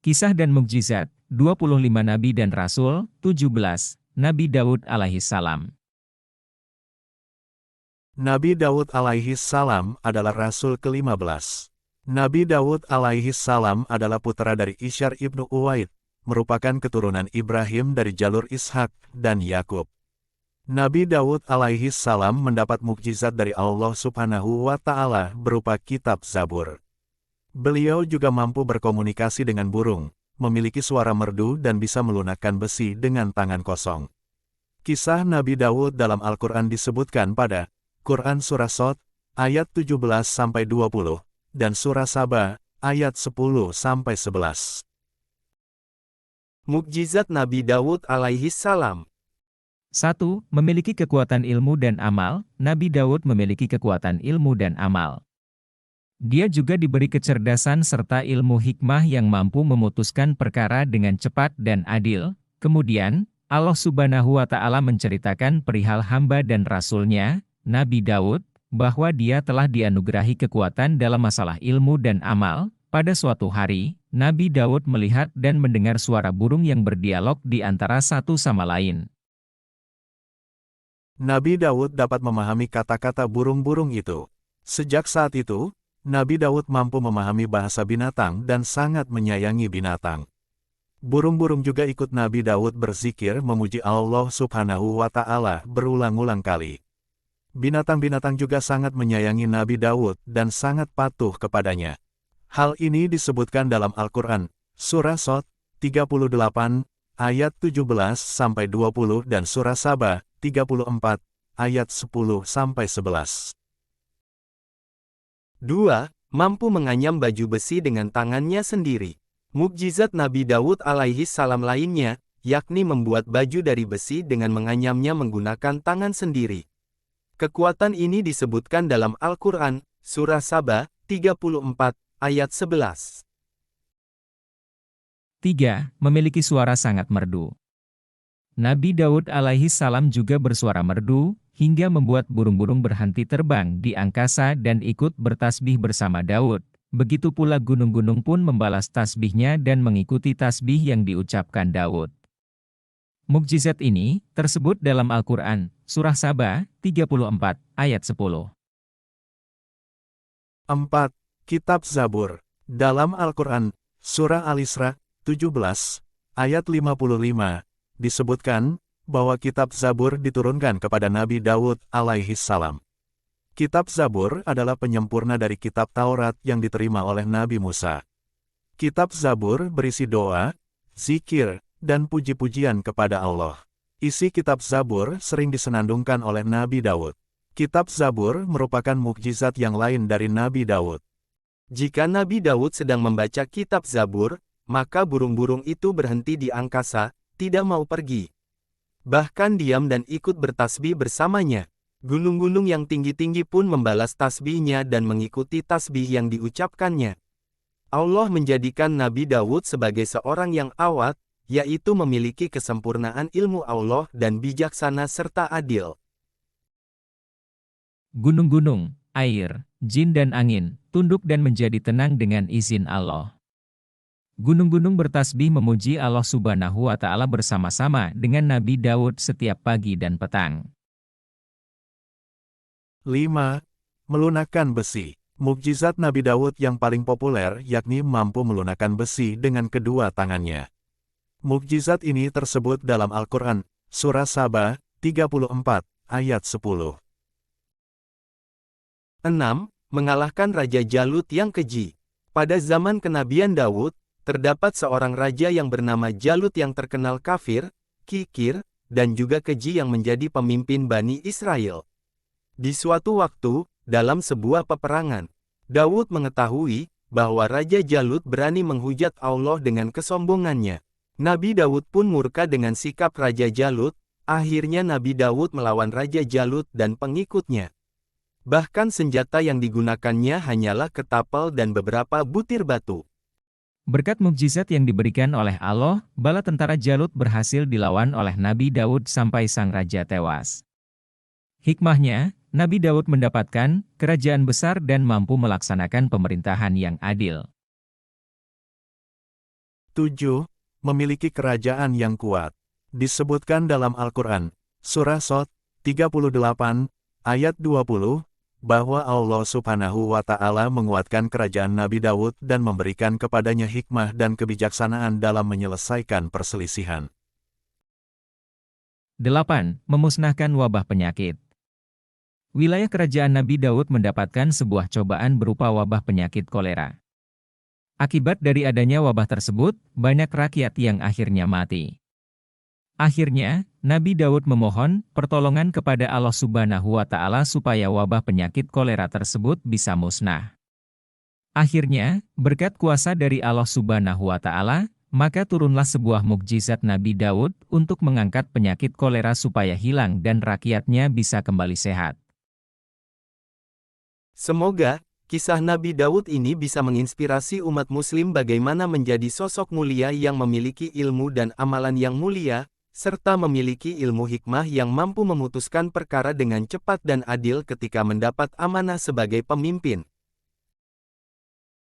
Kisah dan Mukjizat, 25 Nabi dan Rasul, 17, Nabi Daud alaihissalam. Nabi Daud alaihissalam adalah Rasul ke-15. Nabi Daud alaihissalam adalah putra dari Isyar ibnu Uwaid, merupakan keturunan Ibrahim dari jalur Ishak dan Yakub. Nabi Daud alaihissalam mendapat mukjizat dari Allah subhanahu wa ta'ala berupa kitab Zabur. Beliau juga mampu berkomunikasi dengan burung, memiliki suara merdu dan bisa melunakkan besi dengan tangan kosong. Kisah Nabi Daud dalam Al-Quran disebutkan pada Quran Surah Shad, ayat 17-20, dan Surah Saba, ayat 10-11. Mukjizat Nabi Daud alaihissalam. 1. Memiliki kekuatan ilmu dan amal. Nabi Daud memiliki kekuatan ilmu dan amal. Dia juga diberi kecerdasan serta ilmu hikmah yang mampu memutuskan perkara dengan cepat dan adil. Kemudian, Allah Subhanahu wa Ta'ala menceritakan perihal hamba dan rasulnya, Nabi Daud, bahwa dia telah dianugerahi kekuatan dalam masalah ilmu dan amal. Pada suatu hari, Nabi Daud melihat dan mendengar suara burung yang berdialog di antara satu sama lain. Nabi Daud dapat memahami kata-kata burung-burung itu. Sejak saat itu, Nabi Daud mampu memahami bahasa binatang dan sangat menyayangi binatang. Burung-burung juga ikut Nabi Daud berzikir memuji Allah Subhanahu wa Ta'ala berulang-ulang kali. Binatang-binatang juga sangat menyayangi Nabi Daud dan sangat patuh kepadanya. Hal ini disebutkan dalam Al-Quran, Surah Shad, 38, ayat 17-20 dan Surah Saba, 34, ayat 10-11. 2. Mampu menganyam baju besi dengan tangannya sendiri. Mukjizat Nabi Daud alaihissalam lainnya, yakni membuat baju dari besi dengan menganyamnya menggunakan tangan sendiri. Kekuatan ini disebutkan dalam Al-Quran, Surah Saba, 34, ayat 11. 3. Memiliki suara sangat merdu. Nabi Daud alaihissalam juga bersuara merdu, hingga membuat burung-burung berhenti terbang di angkasa dan ikut bertasbih bersama Daud. Begitu pula gunung-gunung pun membalas tasbihnya dan mengikuti tasbih yang diucapkan Daud. Mukjizat ini tersebut dalam Al-Quran, Surah Saba, 34, ayat 10. 4. Kitab Zabur. Dalam Al-Quran, Surah Al-Isra, 17, ayat 55, disebutkan bahwa kitab Zabur diturunkan kepada Nabi Daud alaihissalam. Kitab Zabur adalah penyempurna dari kitab Taurat yang diterima oleh Nabi Musa. Kitab Zabur berisi doa, zikir, dan puji-pujian kepada Allah. Isi kitab Zabur sering disenandungkan oleh Nabi Daud. Kitab Zabur merupakan mukjizat yang lain dari Nabi Daud. Jika Nabi Daud sedang membaca kitab Zabur, maka burung-burung itu berhenti di angkasa, tidak mau pergi. Bahkan diam dan ikut bertasbih bersamanya. Gunung-gunung yang tinggi-tinggi pun membalas tasbihnya dan mengikuti tasbih yang diucapkannya. Allah menjadikan Nabi Daud sebagai seorang yang awat, yaitu memiliki kesempurnaan ilmu Allah dan bijaksana serta adil. Gunung-gunung, air, jin dan angin, tunduk dan menjadi tenang dengan izin Allah. Gunung-gunung bertasbih memuji Allah Subhanahu wa Ta'ala bersama-sama dengan Nabi Daud setiap pagi dan petang. 5. Melunakkan besi. Mukjizat Nabi Daud yang paling populer yakni mampu melunakkan besi dengan kedua tangannya. Mukjizat ini tersebut dalam Al-Quran, Surah Saba, 34, ayat 10. 6. Mengalahkan Raja Jalut yang keji. Pada zaman kenabian Daud, terdapat seorang raja yang bernama Jalut yang terkenal kafir, kikir, dan juga keji yang menjadi pemimpin Bani Israel. Di suatu waktu, dalam sebuah peperangan, Daud mengetahui bahwa Raja Jalut berani menghujat Allah dengan kesombongannya. Nabi Daud pun murka dengan sikap Raja Jalut, akhirnya Nabi Daud melawan Raja Jalut dan pengikutnya. Bahkan senjata yang digunakannya hanyalah ketapel dan beberapa butir batu. Berkat mukjizat yang diberikan oleh Allah, bala tentara Jalut berhasil dilawan oleh Nabi Daud sampai sang raja tewas. Hikmahnya, Nabi Daud mendapatkan kerajaan besar dan mampu melaksanakan pemerintahan yang adil. 7. Memiliki kerajaan yang kuat. Disebutkan dalam Al-Quran, Surah Shad, 38, ayat 20, bahwa Allah Subhanahu wa Ta'ala menguatkan kerajaan Nabi Daud dan memberikan kepadanya hikmah dan kebijaksanaan dalam menyelesaikan perselisihan. 8. Memusnahkan wabah penyakit. Wilayah kerajaan Nabi Daud mendapatkan sebuah cobaan berupa wabah penyakit kolera. Akibat dari adanya wabah tersebut, banyak rakyat yang akhirnya mati. Akhirnya, Nabi Daud memohon pertolongan kepada Allah Subhanahu wa Ta'ala supaya wabah penyakit kolera tersebut bisa musnah. Akhirnya, berkat kuasa dari Allah Subhanahu wa Ta'ala, maka turunlah sebuah mukjizat Nabi Daud untuk mengangkat penyakit kolera supaya hilang dan rakyatnya bisa kembali sehat. Semoga kisah Nabi Daud ini bisa menginspirasi umat Muslim bagaimana menjadi sosok mulia yang memiliki ilmu dan amalan yang mulia, serta memiliki ilmu hikmah yang mampu memutuskan perkara dengan cepat dan adil ketika mendapat amanah sebagai pemimpin.